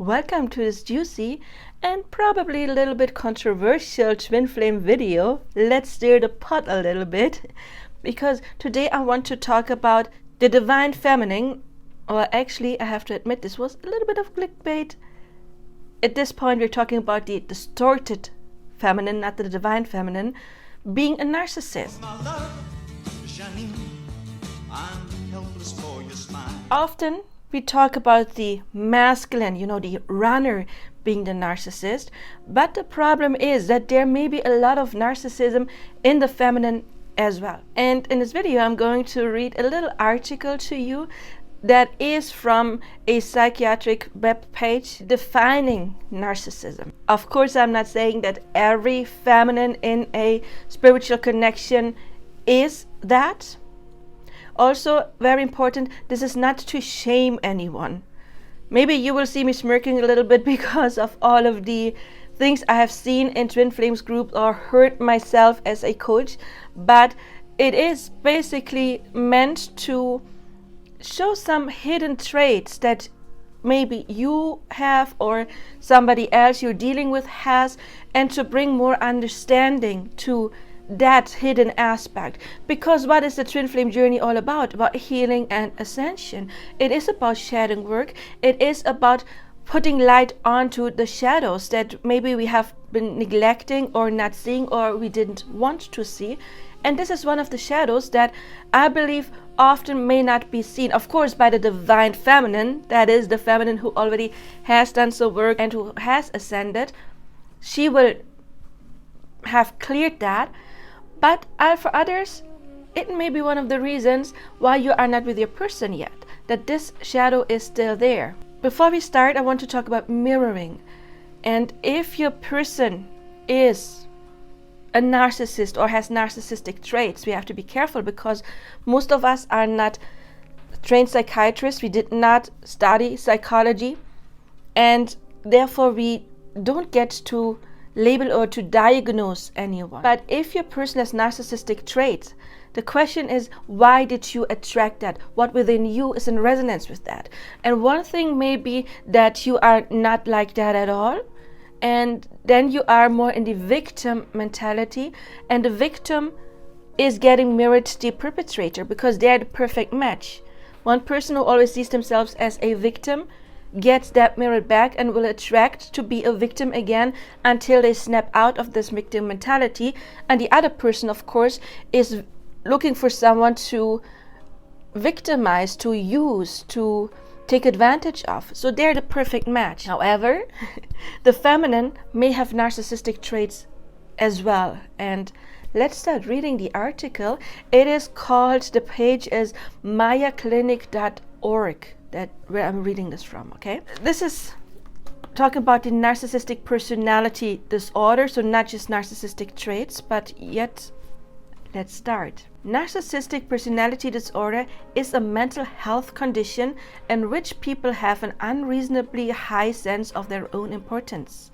Welcome to this juicy and probably a little bit controversial twin flame video. Let's stir the pot a little bit, because today I want to talk about the divine feminine, or actually I have to admit this was a little bit of clickbait. At this point we're talking about the distorted feminine, not the divine feminine, being a narcissist. Often we talk about the masculine, the runner being the narcissist, but the problem is that there may be a lot of narcissism in the feminine as well. And in this video I'm going to read a little article to you that is from a psychiatric web page defining narcissism. Of course, I'm not saying that every feminine in a spiritual connection is that. Also, very important, this is not to shame anyone. Maybe you will see me smirking a little bit because of all of the things I have seen in Twin Flames group or heard myself as a coach, but it is basically meant to show some hidden traits that maybe you have or somebody else you're dealing with has, and to bring more understanding to that hidden aspect. Because what is the twin flame journey all about? About healing and ascension. It is about shadow work. It is about putting light onto the shadows that maybe we have been neglecting or not seeing or we didn't want to see. And this is one of the shadows that I believe often may not be seen, of course, by the divine feminine, that is the feminine who already has done some work and who has ascended. She will have cleared that. But for others, it may be one of the reasons why you are not with your person yet, that this shadow is still there. Before we start, I want to talk about mirroring. And if your person is a narcissist or has narcissistic traits, we have to be careful, because most of us are not trained psychiatrists. We did not study psychology, and therefore we don't get to label or to diagnose anyone. But if your person has narcissistic traits, the question is, why did you attract that? What within you is in resonance with that? And one thing may be that you are not like that at all, and then you are more in the victim mentality, and the victim is getting mirrored the perpetrator because they're the perfect match. One person who always sees themselves as a victim gets that mirrored back and will attract to be a victim again until they snap out of this victim mentality. And the other person, of course, is looking for someone to victimize, to use, to take advantage of. So they're the perfect match. However, the feminine may have narcissistic traits as well. And let's start reading the article. It is called, the page is mayaclinic.org. That where I'm reading this from, okay? This is talking about the narcissistic personality disorder, so not just narcissistic traits, but yet, let's start. Narcissistic personality disorder is a mental health condition in which people have an unreasonably high sense of their own importance.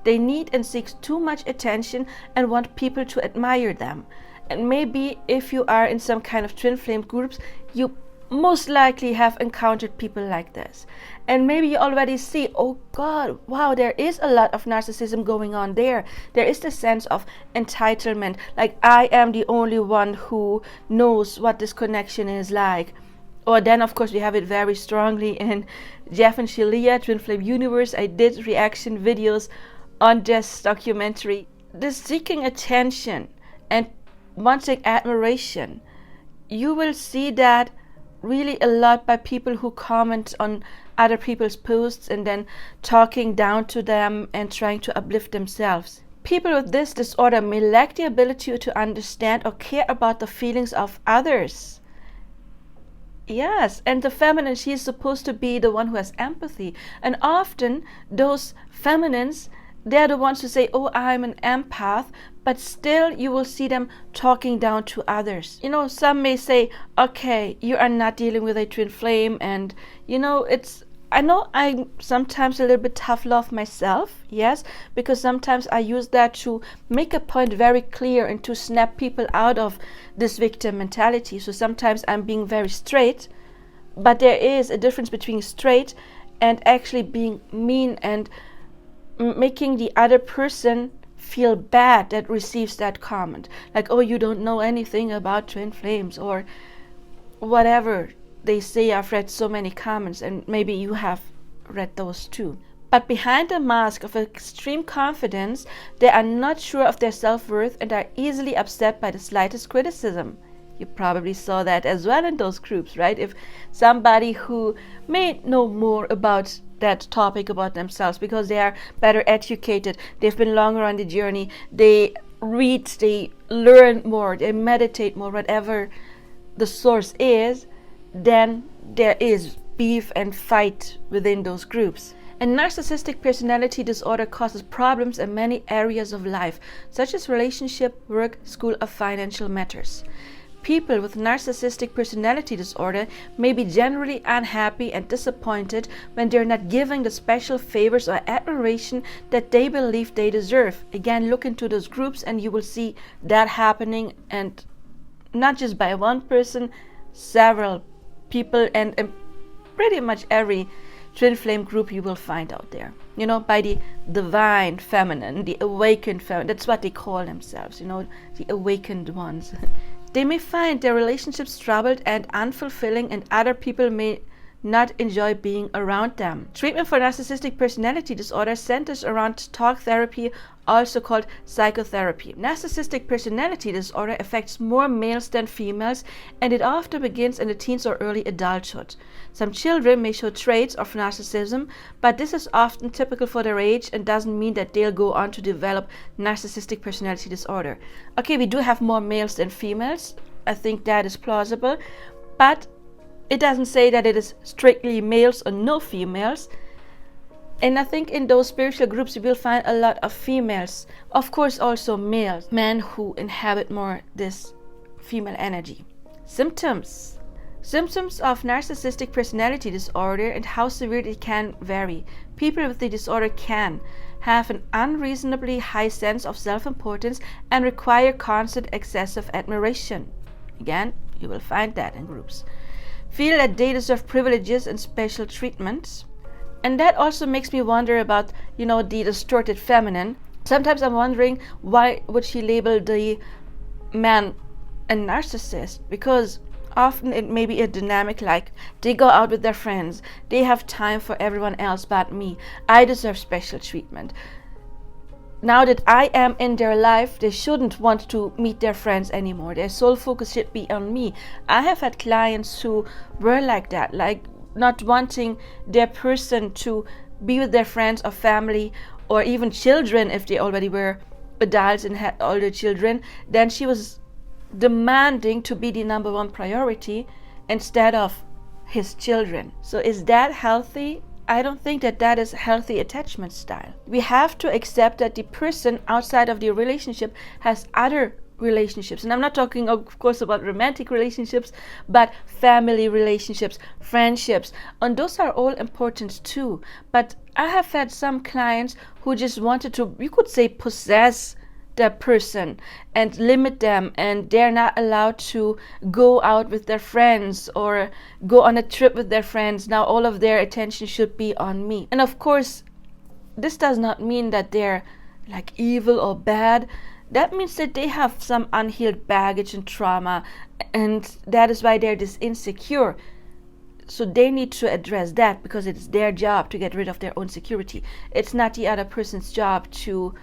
They need and seek too much attention and want people to admire them. And maybe if you are in some kind of twin flame groups, you most likely have encountered people like this, and maybe you already see, oh God, wow, there is a lot of narcissism going on there. There is the sense of entitlement, like I am the only one who knows what this connection is like. Or then of course we have it very strongly in Jeff and Shelia Twin Flame Universe. I did reaction videos on this documentary. This seeking attention and wanting admiration, you will see that really a lot by people who comment on other people's posts and then talking down to them and trying to uplift themselves. People with this disorder may lack the ability to understand or care about the feelings of others. Yes, and the feminine, she is supposed to be the one who has empathy. And often those feminines, they're the ones who say, oh, I'm an empath, but still you will see them talking down to others. Some may say, okay, you are not dealing with a twin flame, and I know I'm sometimes a little bit tough love myself, yes, because sometimes I use that to make a point very clear and to snap people out of this victim mentality. So sometimes I'm being very straight, but there is a difference between straight and actually being mean and making the other person feel bad that receives that comment, like, oh, you don't know anything about twin flames, or whatever they say. I've read so many comments, and maybe you have read those too. But behind the mask of extreme confidence, they are not sure of their self-worth and are easily upset by the slightest criticism. You probably saw that as well in those groups, right? If somebody who may know more about that topic about themselves because they are better educated, they've been longer on the journey, they read, they learn more, they meditate more, whatever the source is, then there is beef and fight within those groups. And narcissistic personality disorder causes problems in many areas of life, such as relationship, work, school, or financial matters. People with narcissistic personality disorder may be generally unhappy and disappointed when they're not given the special favors or admiration that they believe they deserve. Again, look into those groups and you will see that happening, and not just by one person, several people, and pretty much every twin flame group you will find out there. You know, by the divine feminine, the awakened feminine, that's what they call themselves, you know, the awakened ones. They may find their relationships troubled and unfulfilling, and other people may not enjoy being around them. Treatment for narcissistic personality disorder centers around talk therapy, also called psychotherapy. Narcissistic personality disorder affects more males than females, and it often begins in the teens or early adulthood. Some children may show traits of narcissism, but this is often typical for their age and doesn't mean that they'll go on to develop narcissistic personality disorder. Okay, we do have more males than females. I think that is plausible, but it doesn't say that it is strictly males or no females. And I think in those spiritual groups you will find a lot of females. Of course also males, men who inhabit more this female energy. Symptoms. Symptoms of narcissistic personality disorder and how severe it can vary. People with the disorder can have an unreasonably high sense of self-importance and require constant excessive admiration. Again, you will find that in groups. Feel that they deserve privileges and special treatment. And that also makes me wonder about, you know, the distorted feminine. Sometimes I'm wondering, why would she label the man a narcissist? Because often it may be a dynamic like, they go out with their friends, they have time for everyone else but me, I deserve special treatment. Now that I am in their life, they shouldn't want to meet their friends anymore. Their sole focus should be on me. I have had clients who were like that, like not wanting their person to be with their friends or family or even children if they already were adults and had older children. Then she was demanding to be the number one priority instead of his children. So is that healthy? I don't think that that is healthy attachment style. We have to accept that the person outside of the relationship has other relationships. And I'm not talking, of course, about romantic relationships, but family relationships, friendships. And those are all important too. But I have had some clients who just wanted to, you could say, possess that person and limit them, and they're not allowed to go out with their friends or go on a trip with their friends. Now all of their attention should be on me. And of course, this does not mean that they're like evil or bad. That means that they have some unhealed baggage and trauma, and that is why they're this insecure. So they need to address that, because it's their job to get rid of their own security. It's not the other person's job to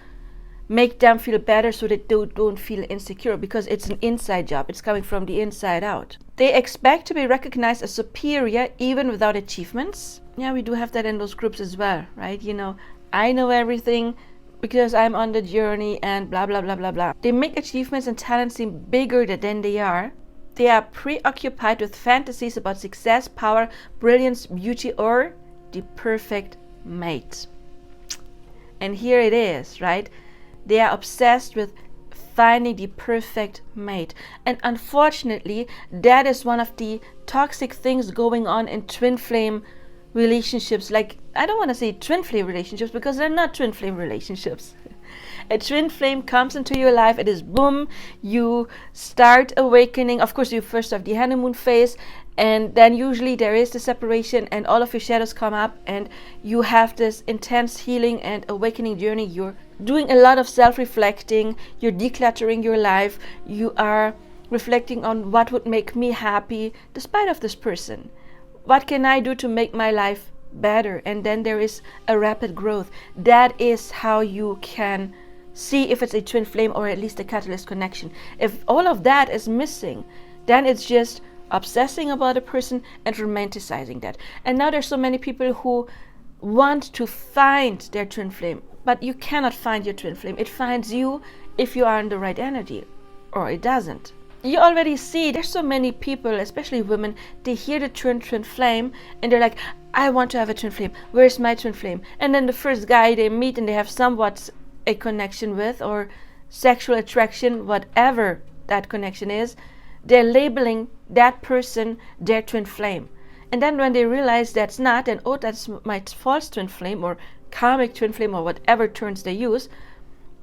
make them feel better so that they don't feel insecure, because it's an inside job. It's coming from the inside out. They expect to be recognized as superior even without achievements. Yeah, we do have that in those groups as well, right? You know, I know everything because I'm on the journey and blah, blah, blah, blah, blah. They make achievements and talents seem bigger than they are. They are preoccupied with fantasies about success, power, brilliance, beauty, or the perfect mate. And here it is, right? They are obsessed with finding the perfect mate. And unfortunately, that is one of the toxic things going on in twin flame relationships. Like, I don't want to say twin flame relationships because they're not twin flame relationships. A twin flame comes into your life, it is boom, you start awakening. Of course, you first have the honeymoon phase, and then usually there is the separation and all of your shadows come up, and you have this intense healing and awakening journey. You're doing a lot of self-reflecting, you're decluttering your life, you are reflecting on what would make me happy despite of this person. What can I do to make my life better? And then there is a rapid growth. That is how you can see if it's a twin flame or at least a catalyst connection. If all of that is missing, then it's just obsessing about a person and romanticizing that. And now there's so many people who want to find their twin flame, but you cannot find your twin flame. It finds you if you are in the right energy, or it doesn't. You already see there's so many people, especially women, they hear the twin flame and they're like, I want to have a twin flame. Where's my twin flame? And then the first guy they meet and they have somewhat a connection with, or sexual attraction, whatever that connection is, they're labeling that person their twin flame. And then when they realize that's not, and oh, that's my false twin flame or karmic twin flame or whatever terms they use,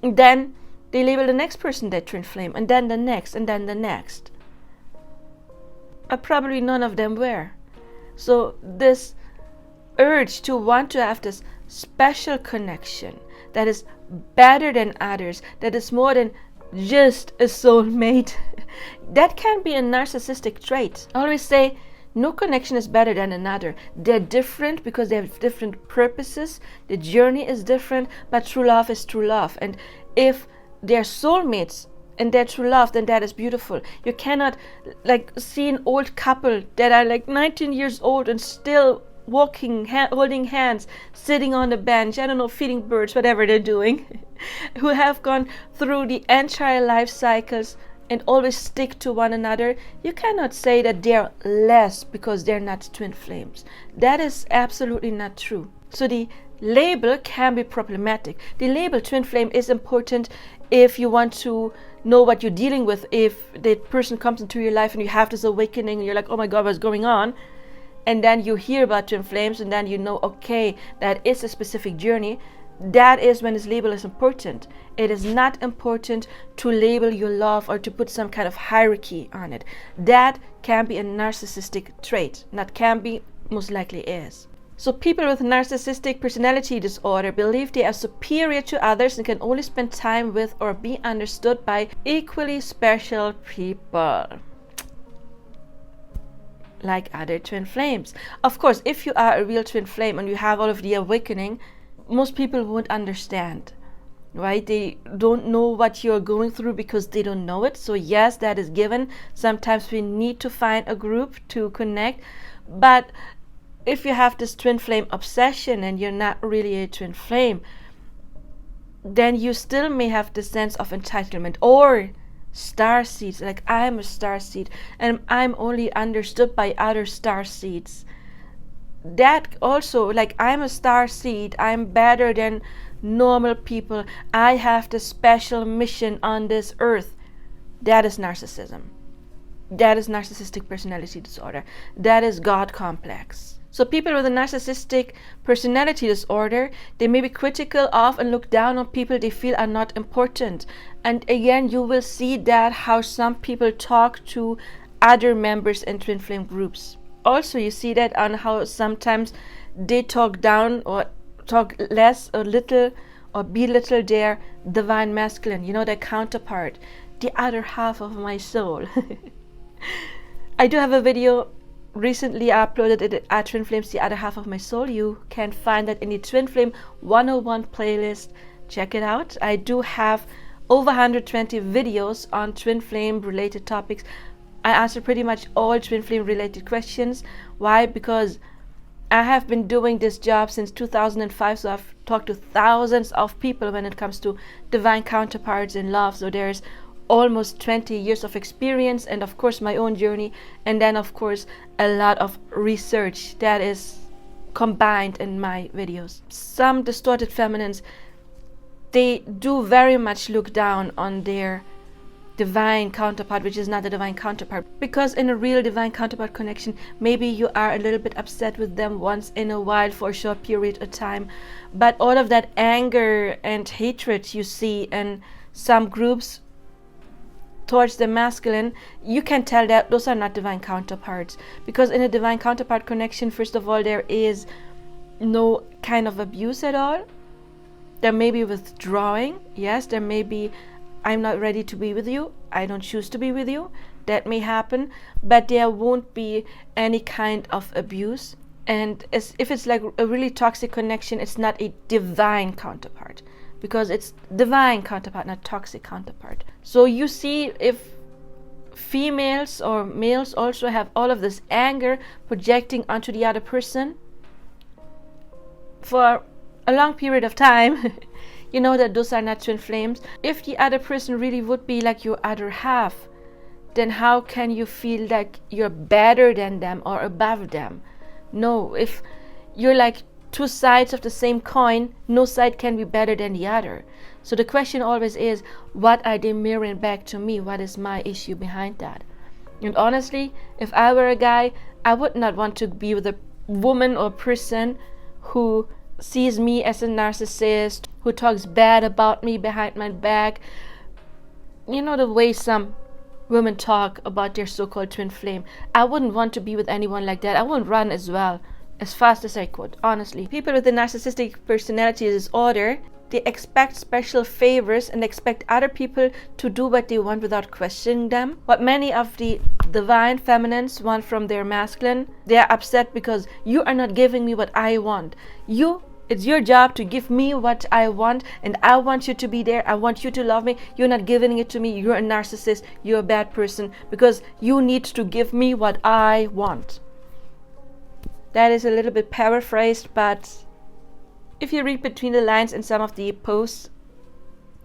then they label the next person their twin flame, and then the next, and then the next. But probably none of them were. So this urge to want to have this special connection that is better than others, that is more than just a soulmate, that can be a narcissistic trait. I always say no connection is better than another. They're different because they have different purposes. The journey is different, but true love is true love. And if they're soulmates and they're true love, then that is beautiful. You cannot see an old couple that are 19 years old and still walking, holding hands, sitting on the bench, I don't know, feeding birds, whatever they're doing, who have gone through the entire life cycles and always stick to one another. You cannot say that they're less because they're not twin flames. That is absolutely not true. So the label can be problematic. The label twin flame is important if you want to know what you're dealing with. If the person comes into your life and you have this awakening and you're like, oh my God, what's going on? And then you hear about twin flames and then you know, okay, that is a specific journey. That is when this label is important. It is not important to label your love or to put some kind of hierarchy on it. That can be a narcissistic trait. Not can be, most likely is. So people with narcissistic personality disorder believe they are superior to others and can only spend time with or be understood by equally special people, like other twin flames. Of course, if you are a real twin flame and you have all of the awakening, most people won't understand, right? They don't know what you're going through because they don't know it. So yes, that is given. Sometimes we need to find a group to connect. But if you have this twin flame obsession and you're not really a twin flame, then you still may have the sense of entitlement or star seeds, like I'm a star seed and I'm only understood by other star seeds. That also, like, I'm a star seed, I'm better than normal people, I have the special mission on this earth. That is narcissism. That is narcissistic personality disorder. That is God complex. So people with a narcissistic personality disorder, they may be critical of and look down on people they feel are not important. And again, you will see that how some people talk to other members in twin flame groups. Also, you see that on how sometimes they talk down or talk less or little or belittle their divine masculine, their counterpart, the other half of my soul. I do have a video recently uploaded it at Twin Flames, the other half of my soul. You can find that in the Twin Flame 101 playlist. Check it out. I do have over 120 videos on twin flame related topics. I answer pretty much all twin flame related questions. Why? Because I have been doing this job since 2005, so I've talked to thousands of people when it comes to divine counterparts in love. So there's almost 20 years of experience, and of course my own journey, and then of course a lot of research that is combined in my videos. Some distorted feminines, they do very much look down on their divine counterpart, which is not the divine counterpart. Because in a real divine counterpart connection, maybe you are a little bit upset with them once in a while for a short period of time, but all of that anger and hatred you see in some groups towards the masculine, you can tell that those are not divine counterparts. Because in a divine counterpart connection, first of all, there is no kind of abuse at all. There may be withdrawing, yes, there may be, I'm not ready to be with you, I don't choose to be with you, that may happen, but there won't be any kind of abuse. And if it's like a really toxic connection, it's not a divine counterpart, because it's divine counterpart, not toxic counterpart. So you see, if females or males also have all of this anger projecting onto the other person for a long period of time, you know that those are not twin flames. If the other person really would be like your other half, then how can you feel like you're better than them or above them? No, if you're like two sides of the same coin, no side can be better than the other. So the question always is, what are they mirroring back to me? What is my issue behind that? And honestly, if I were a guy, I would not want to be with a woman or person who sees me as a narcissist, who talks bad about me behind my back. You know the way some women talk about their so-called twin flame. I wouldn't want to be with anyone like that. I wouldn't run as well, as fast as I could, honestly. People with a narcissistic personality disorder, they expect special favors and expect other people to do what they want without questioning them. What many of the divine feminines want from their masculine, they are upset because you are not giving me what I want. It's your job to give me what I want, and I want you to be there. I want you to love me. You're not giving it to me. You're a narcissist. You're a bad person because you need to give me what I want. That is a little bit paraphrased, but if you read between the lines in some of the posts,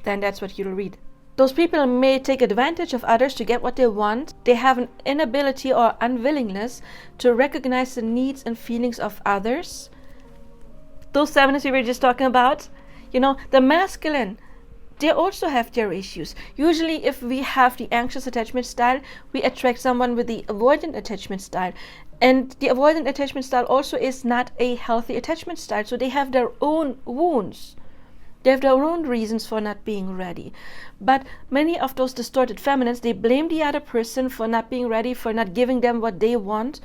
then that's what you'll read. Those people may take advantage of others to get what they want. They have an inability or unwillingness to recognize the needs and feelings of others. Those feminists we were just talking about, you know, the masculine, they also have their issues. Usually if we have the anxious attachment style, we attract someone with the avoidant attachment style. And the avoidant attachment style also is not a healthy attachment style. So they have their own wounds. They have their own reasons for not being ready. But many of those distorted feminines, they blame the other person for not being ready, for not giving them what they want.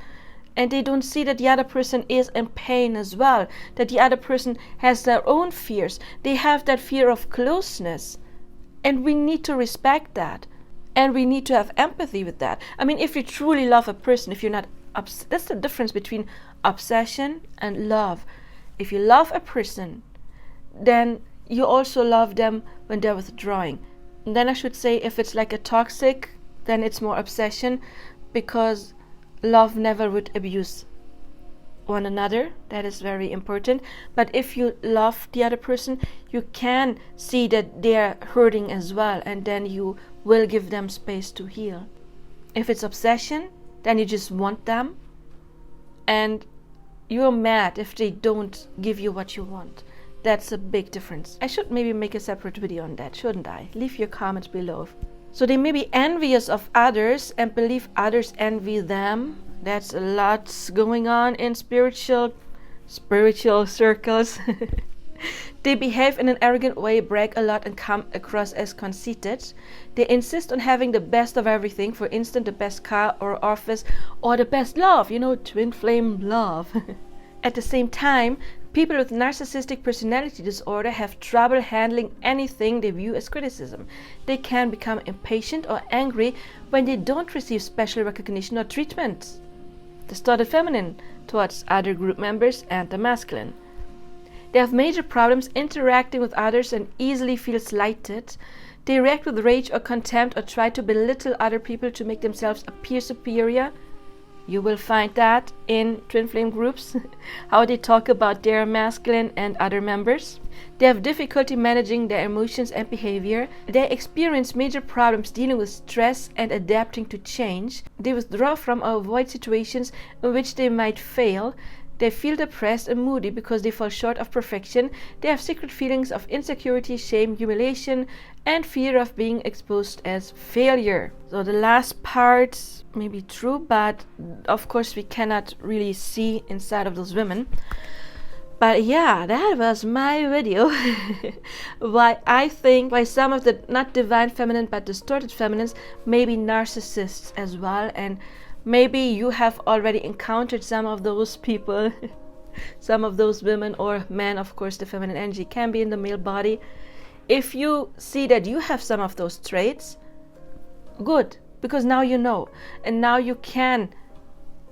And they don't see that the other person is in pain as well, that the other person has their own fears. They have that fear of closeness. And we need to respect that. And we need to have empathy with that. I mean, if you truly love a person, if you're not that's the difference between obsession and love. If you love a person, then you also love them when they're withdrawing. And then I should say, if it's like a toxic, then it's more obsession, because love never would abuse one another. That is very important. But if you love the other person, you can see that they're hurting as well, and then you will give them space to heal. If it's obsession, then you just want them, and you're mad if they don't give you what you want. That's a big difference. I should maybe make a separate video on that, shouldn't I? Leave your comments below. So they may be envious of others and believe others envy them. That's a lot going on in spiritual circles. They behave in an arrogant way, brag a lot, and come across as conceited. They insist on having the best of everything, for instance, the best car or office, or the best love, twin flame love. At the same time, people with narcissistic personality disorder have trouble handling anything they view as criticism. They can become impatient or angry when they don't receive special recognition or treatment. Distorted feminine towards other group members and the masculine. They have major problems interacting with others and easily feel slighted. They react with rage or contempt or try to belittle other people to make themselves appear superior. You will find that in twin flame groups, how they talk about their masculine and other members. They have difficulty managing their emotions and behavior. They experience major problems dealing with stress and adapting to change. They withdraw from or avoid situations in which they might fail. They feel depressed and moody because they fall short of perfection. They have secret feelings of insecurity, shame, humiliation, and fear of being exposed as failure. So the last part may be true, but of course we cannot really see inside of those women. But yeah, that was my video. why some of the not divine feminine but distorted feminines may be narcissists as well, and maybe you have already encountered some of those people, some of those women or men. Of course, the feminine energy can be in the male body. If you see that you have some of those traits, good, because now you know, and now you can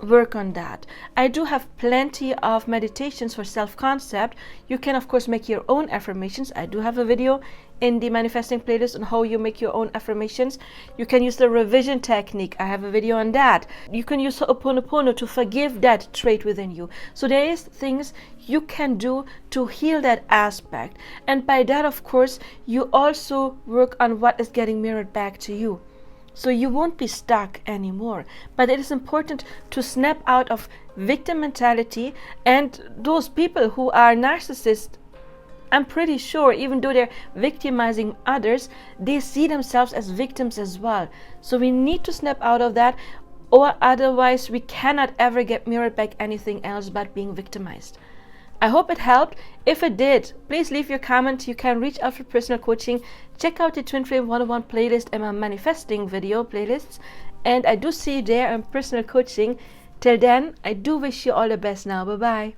work on that. I do have plenty of meditations for self-concept. You can of course make your own affirmations. I do have a video in the manifesting playlist on how you make your own affirmations. You can use the revision technique. I have a video on that. You can use Ho'oponopono to forgive that trait within you. So there is things you can do to heal that aspect, and by that of course you also work on what is getting mirrored back to you. So you won't be stuck anymore. But it is important to snap out of victim mentality. And those people who are narcissists, I'm pretty sure, even though they're victimizing others, they see themselves as victims as well. So we need to snap out of that, or otherwise we cannot ever get mirrored back anything else but being victimized. I hope it helped. If it did, please leave your comment. You can reach out for personal coaching. Check out the Twin Flame 101 playlist and my manifesting video playlists. And I do see you there in personal coaching. Till then, I do wish you all the best now. Bye-bye.